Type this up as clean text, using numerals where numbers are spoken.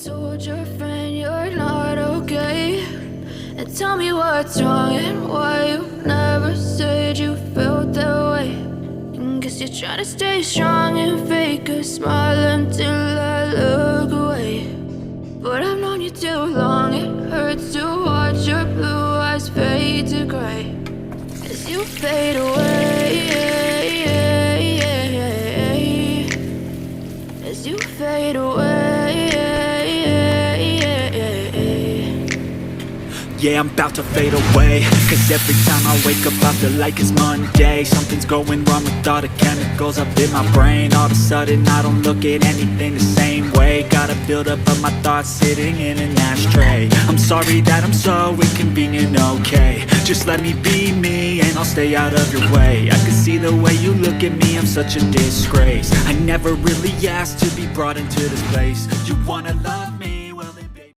told your friend you're not okay, and tell me what's wrong and why you never said you felt that way. And guess you're trying to stay strong and fake a smile until I look away. But I've known you too long, it hurts to watch your blue eyes fade to gray as you fade away, as you fade away. Yeah, I'm about to fade away, cause every time I wake up I feel like it's Monday. Something's going wrong with all the chemicals up in my brain. All of a sudden I don't look at anything the same way. Got a buildup of my thoughts sitting in an ashtray. I'm sorry that I'm so inconvenient, okay. Just let me be me and I'll stay out of your way. I can see the way you look at me, I'm such a disgrace. I never really asked to be brought into this place. You wanna love